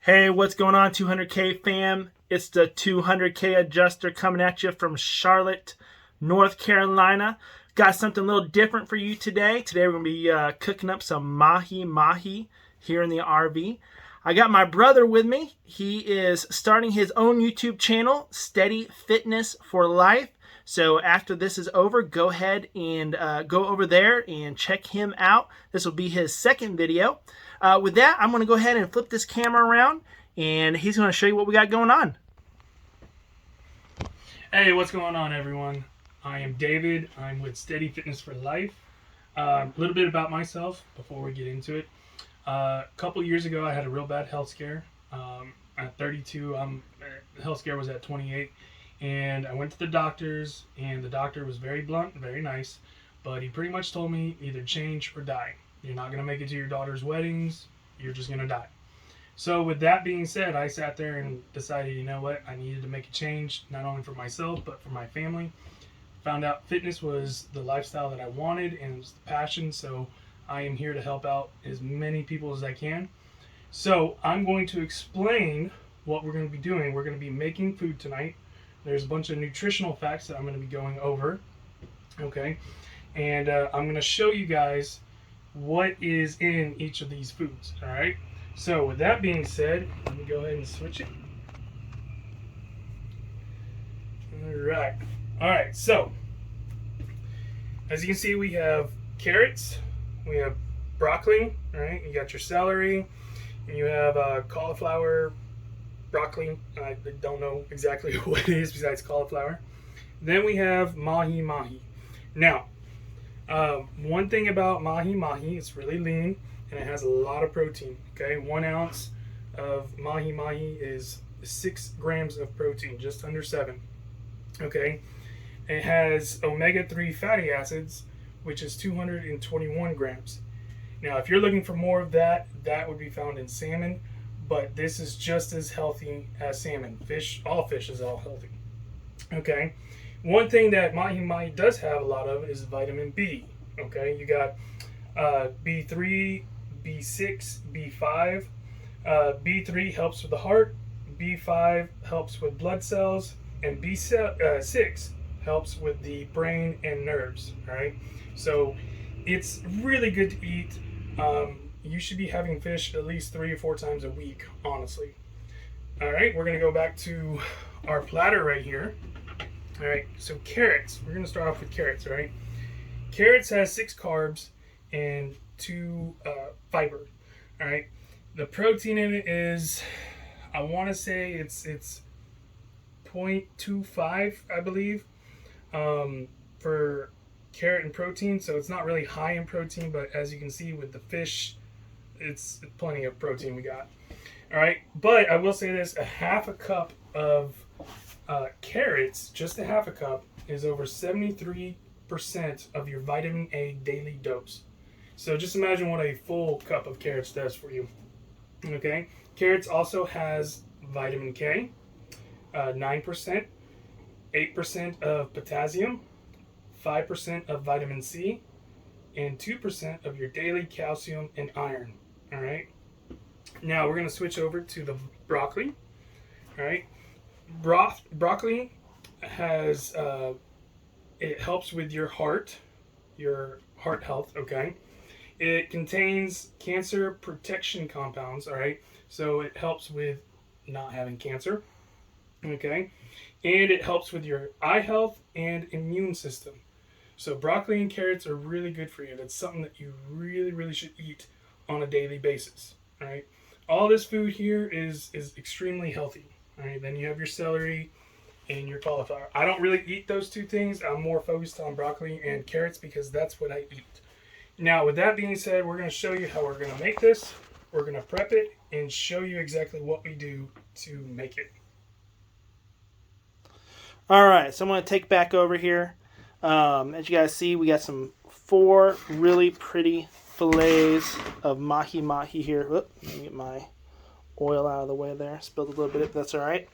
Hey, what's going on, 200K fam? It's the 200K adjuster coming at you from Charlotte, North Carolina. Got something a little different for you today. Today we're going to be cooking up some mahi mahi here in the RV. I got my brother with me. He is starting his own YouTube channel, Steady Fitness for Life. So after this is over, go ahead and go over there and check him out. This will be his second video. With that, I'm going to go ahead and flip this camera around, and he's going to show you what we got going on. Hey, what's going on, everyone? I am David. I'm with Steady Fitness for Life. A little bit about myself before we get into it. A couple years ago, I had a real bad health scare. At 32, the health scare was at 28. And I went to the doctors, and the doctor was very blunt, very nice. But he pretty much told me either change or die. You're not going to make it to your daughter's weddings. You're just going to die. So with that being said, I sat there and decided, you know what? I needed to make a change, not only for myself, but for my family. Found out fitness was the lifestyle that I wanted, and it was the passion. So I am here to help out as many people as I can. So I'm going to explain what we're going to be doing. We're going to be making food tonight. There's a bunch of nutritional facts that I'm going to be going over. Okay. And I'm going to show you guys what is in each of these foods. All right. So with that being said, let me go ahead and switch it. All right. So as you can see, we have carrots, we have broccoli. All right. You got your celery, and you have cauliflower, broccoli. I don't know exactly what it is besides cauliflower. Then we have mahi mahi. Now, one thing about mahi mahi, it's really lean and it has a lot of protein. Okay, 1 ounce of mahi mahi is 6 grams of protein, just under 7. Okay, it has omega-3 fatty acids, which is 221 grams. Now, if you're looking for more of that, that would be found in salmon, but this is just as healthy as salmon. Fish, all fish is all healthy. Okay. One thing that mahi mahi does have a lot of is vitamin B. Okay, you got B3, B6, B5. B3 helps with the heart, B5 helps with blood cells, and B6 helps with the brain and nerves. All right, so it's really good to eat. You should be having fish at least 3 or 4 times a week, honestly. All right, we're gonna go back to our platter right here. All right, so carrots. We're gonna start off with carrots. All right, carrots has 6 carbs and 2 fiber. All right, the protein in it is, I want to say it's 0.25, I believe, for carrot and protein. So it's not really high in protein, but as you can see with the fish, it's plenty of protein we got. All right, but I will say this: a half a cup of carrots, just a half a cup, is over 73% of your vitamin A daily dose. So just imagine what a full cup of carrots does for you. Okay, carrots also has vitamin K, 9%, 8% of potassium, 5% of vitamin C, and 2% of your daily calcium and iron. All right. Now we're going to switch over to the broccoli. All right. Broccoli has it helps with your heart health. Okay. It contains cancer protection compounds. All right. So it helps with not having cancer. Okay. And it helps with your eye health and immune system. So broccoli and carrots are really good for you. That's something that you really should eat on a daily basis. All right. All this food here is extremely healthy. All right. Then you have your celery and your cauliflower. I don't really eat those 2 things. I'm more focused on broccoli and carrots because that's what I eat. Now, with that being said, we're going to show you how we're going to make this. We're going to prep it and show you exactly what we do to make it. All right, so I'm going to take back over here. As you guys see, we got 4 really pretty fillets of mahi mahi here. Whoop, let me get my oil out of the way there. Spilled a little bit, but that's all right.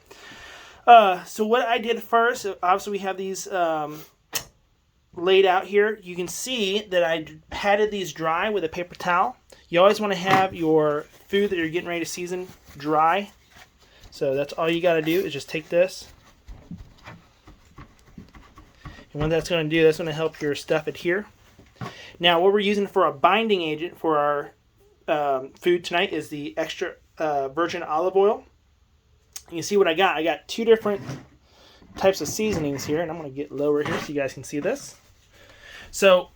So what I did first, obviously we have these laid out here. You can see that I patted these dry with a paper towel. You always want to have your food that you're getting ready to season dry. So that's all you got to do is just take this. And what that's going to do, that's going to help your stuff adhere. Now, what we're using for a binding agent for our food tonight is the extra virgin olive oil. You can see what I got. I got 2 different types of seasonings here, and I'm going to get lower here so you guys can see this. So,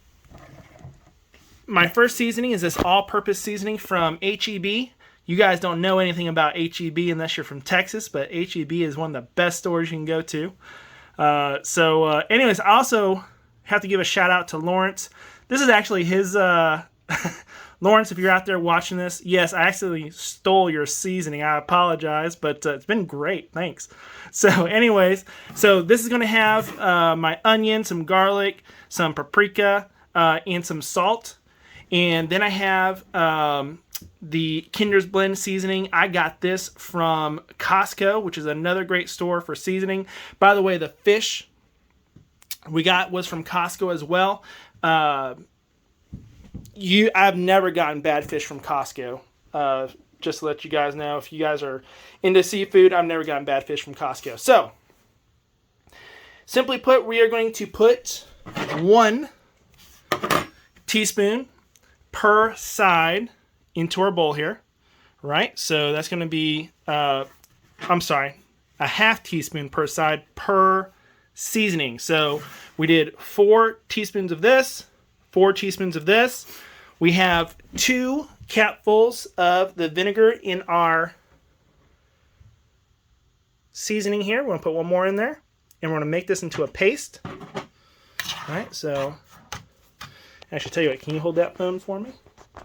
my first seasoning is this all-purpose seasoning from H-E-B. You guys don't know anything about H-E-B unless you're from Texas, but H-E-B is one of the best stores you can go to. Anyways, I also have to give a shout out to Lawrence. This is actually his, Lawrence, if you're out there watching this, yes, I actually stole your seasoning. I apologize, but it's been great. Thanks. So anyways, so this is going to have my onion, some garlic, some paprika, and some salt. And then I have the Kinder's Blend seasoning. I got this from Costco, which is another great store for seasoning. By the way, the fish we got was from Costco as well. I've never gotten bad fish from Costco. Just to let you guys know, if you guys are into seafood, I've never gotten bad fish from Costco. So, simply put, we are going to put 1 teaspoon per side into our bowl here, right? So that's going to be, a half teaspoon per side per seasoning. So we did 4 teaspoons of this, 4 teaspoons of this. We have 2 capfuls of the vinegar in our seasoning here. We're going to put 1 more in there, and we're going to make this into a paste. All right, so actually, tell you what, can you hold that phone for me?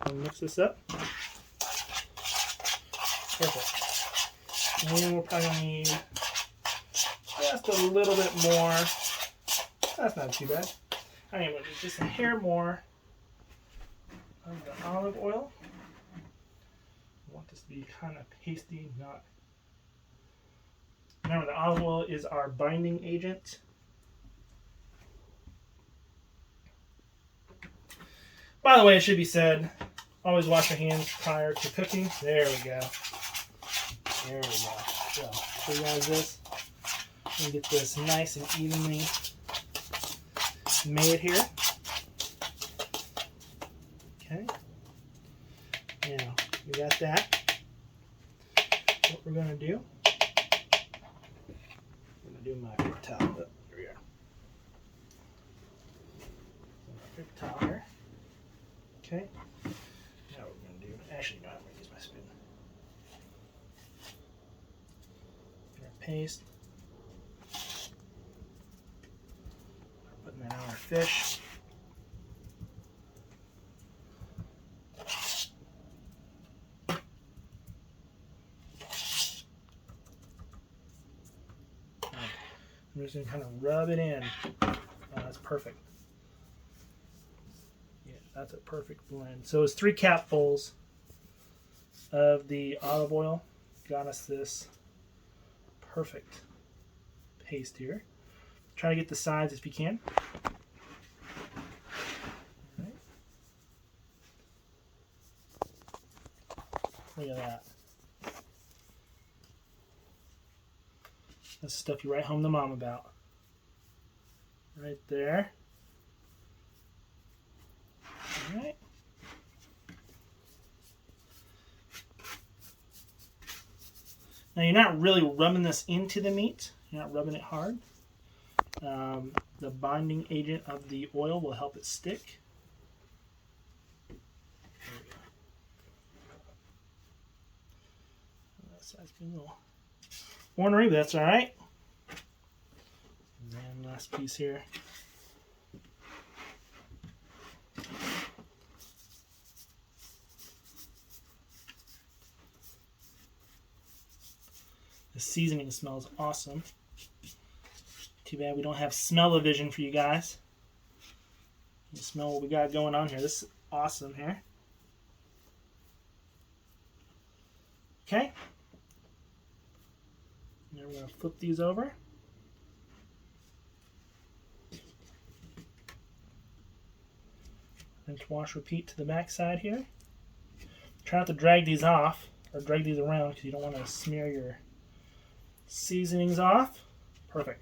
I'll mix this up. Perfect. And we're probably going to need just a little bit more. That's not too bad. I am going to need just a hair more of the olive oil. I want this to be kind of pasty, not. Remember, the olive oil is our binding agent. By the way, it should be said, always wash your hands prior to cooking. There we go. There we go. So, show you guys this. I'm going to get this nice and evenly made here. Okay. Now, we got that. What we're going to do, I'm going to do my paper towel. Oh, here we go. Paper towel here. Okay. Now what we're going to do, actually, no, I'm going to use my spoon. Paste. Putting that on our fish. I'm just going to kind of rub it in. Oh, that's perfect. Yeah, that's a perfect blend. So it's 3 capfuls of the olive oil. Got us this perfect paste here. Try to get the sides if you can. All right. Look at that. That's stuff you write home to mom about. Right there. All right. Now you're not really rubbing this into the meat. You're not rubbing it hard. The binding agent of the oil will help it stick. There we go. That side's been a little ornery, but that's all right. And then last piece here. The seasoning smells awesome. Too bad we don't have smell-o-vision for you guys. You smell what we got going on here. This is awesome here. Okay. Now we're going to flip these over. Rinse, wash, repeat to the back side here. Try not to drag these off or drag these around because you don't want to smear your seasonings off. Perfect.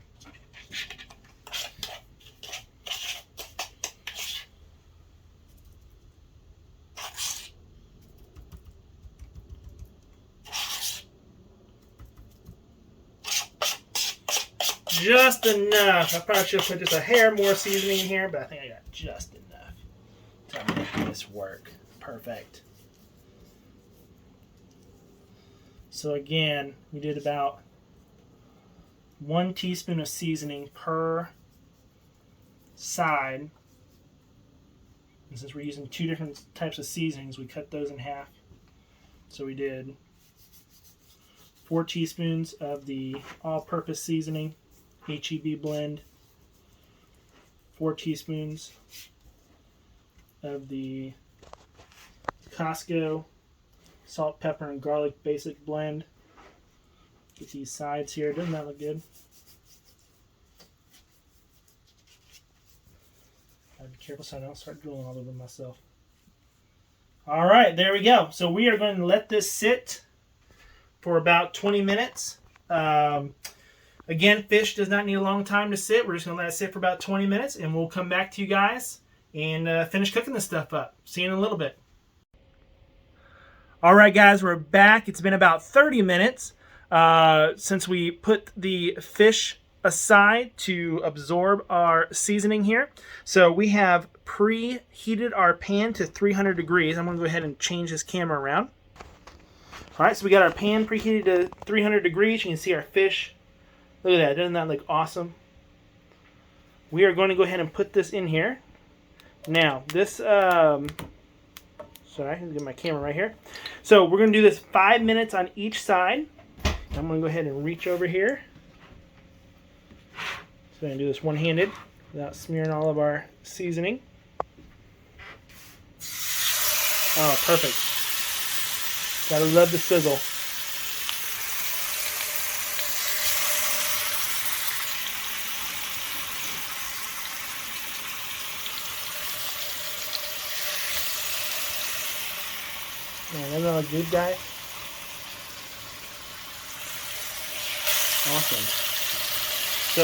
Just enough. I probably should have put just a hair more seasoning in here, but I think I got just enough to make this work. Perfect. So again, we did about 1 teaspoon of seasoning per side. And since we're using 2 different types of seasonings, we cut those in half. So we did 4 teaspoons of the all-purpose seasoning, HEB blend, 4 teaspoons of the Costco salt, pepper, and garlic basic blend. Get these sides here. Doesn't that look good? Gotta be careful so I don't start drooling all over myself. All right, there we go. So we are going to let this sit for about 20 minutes. Again, fish does not need a long time to sit. We're just going to let it sit for about 20 minutes, and we'll come back to you guys and finish cooking this stuff up. See you in a little bit. All right, guys, we're back. It's been about 30 minutes since we put the fish aside to absorb our seasoning here. So we have preheated our pan to 300 degrees. I'm going to go ahead and change this camera around. All right, so we got our pan preheated to 300 degrees. You can see our fish. Look at that. Doesn't that look awesome? We are going to go ahead and put this in here. Now, this... sorry, I can get my camera right here. So we're going to do this 5 minutes on each side. I'm going to go ahead and reach over here. So I'm going to do this one-handed without smearing all of our seasoning. Oh, perfect. Gotta love the sizzle. Man, doesn't that look good, guys? Awesome. So,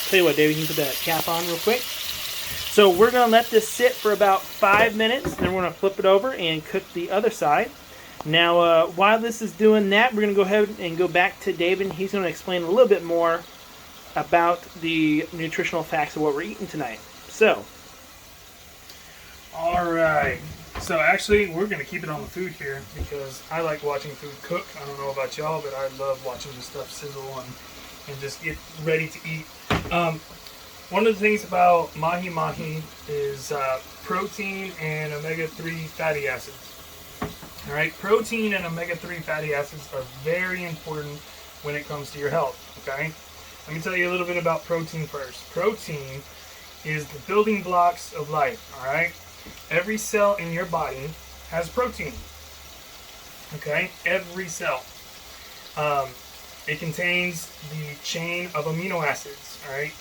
tell you what, David, you can put that cap on real quick. So we're going to let this sit for about 5 minutes. Then we're going to flip it over and cook the other side. Now, while this is doing that, we're going to go ahead and go back to David. He's going to explain a little bit more about the nutritional facts of what we're eating tonight. So. All right. So actually, we're going to keep it on the food here because I like watching food cook. I don't know about y'all, but I love watching this stuff sizzle and just get ready to eat. One of the things about mahi mahi is protein and omega-3 fatty acids. All right, protein and omega-3 fatty acids are very important when it comes to your health, okay? Let me tell you a little bit about protein first. Protein is the building blocks of life, all right? Every cell in your body has protein, okay? Every cell. It contains the chain of amino acids, all right?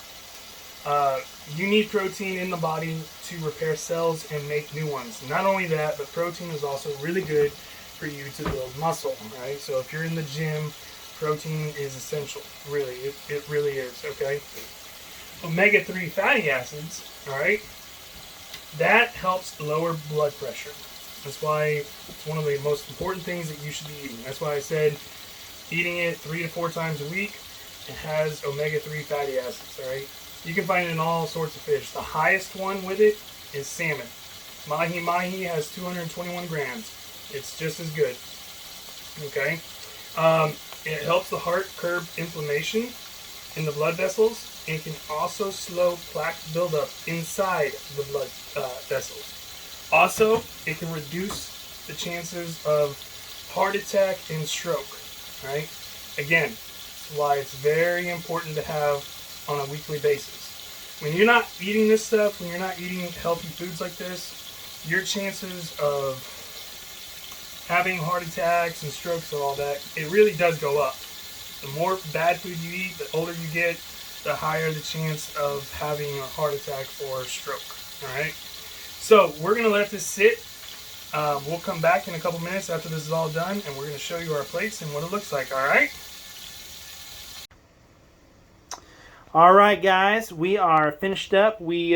You need protein in the body to repair cells and make new ones. Not only that, but protein is also really good for you to build muscle, right? So if you're in the gym, protein is essential. Really, it really is, okay? Omega-3 fatty acids, all right? That helps lower blood pressure. That's why it's one of the most important things that you should be eating. That's why I said eating it 3 to 4 times a week. It has omega-3 fatty acids, all right? You can find it in all sorts of fish. The highest one with it is salmon. Mahi mahi has 221 grams. It's just as good. Okay? It helps the heart curb inflammation in the blood vessels and can also slow plaque buildup inside the blood vessels. Also, it can reduce the chances of heart attack and stroke. Right? Again, that's why it's very important to have on a weekly basis. When you're not eating this stuff, when you're not eating healthy foods like this, your chances of having heart attacks and strokes and all that, it really does go up. The more bad food you eat, the older you get, the higher the chance of having a heart attack or a stroke. All right. So we're gonna let this sit We'll come back in a couple minutes after this is all done, and we're going to show you our plates and what it looks like, all right? All right, guys, we are finished up. We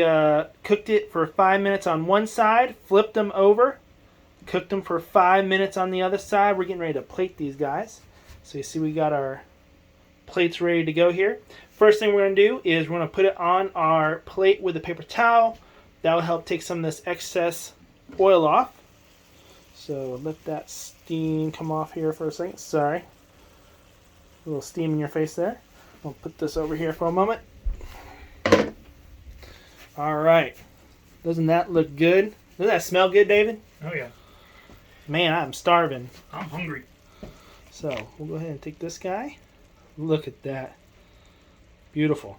cooked it for 5 minutes on one side, flipped them over, cooked them for 5 minutes on the other side. We're getting ready to plate these guys. So you see we got our plates ready to go here. First thing we're going to do is we're going to put it on our plate with a paper towel. That will help take some of this excess oil off. So let that steam come off here for a second. Sorry. A little steam in your face there. I'll put this over here for a moment. All right. Doesn't that look good? Doesn't that smell good, David? Oh, yeah. Man, I'm starving. I'm hungry. So we'll go ahead and take this guy. Look at that. Beautiful.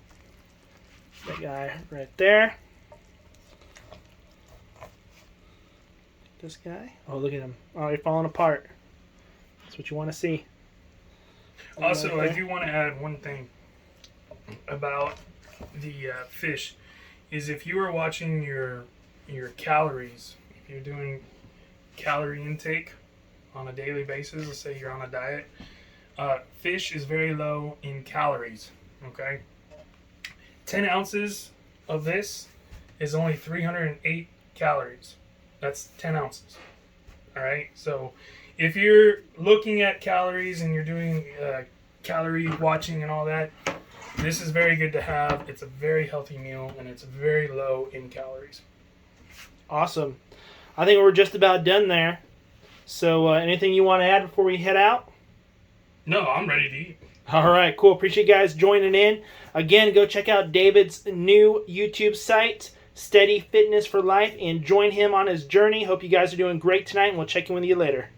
That guy right there. This guy. Oh, look at him. Already falling apart. That's what you want to see. Also, right I do want to add one thing about the fish, is if you are watching your calories, if you're doing calorie intake on a daily basis, let's say you're on a diet, fish is very low in calories, okay? 10 ounces of this is only 308 calories. That's 10 ounces, all right? So if you're looking at calories and you're doing calorie watching and all that, this is very good to have. It's a very healthy meal, and it's very low in calories. Awesome. I think we're just about done there. So anything you want to add before we head out? No, I'm ready to eat. All right, cool. Appreciate you guys joining in. Again, go check out David's new YouTube site, Steady Fitness for Life, and join him on his journey. Hope you guys are doing great tonight, and we'll check in with you later.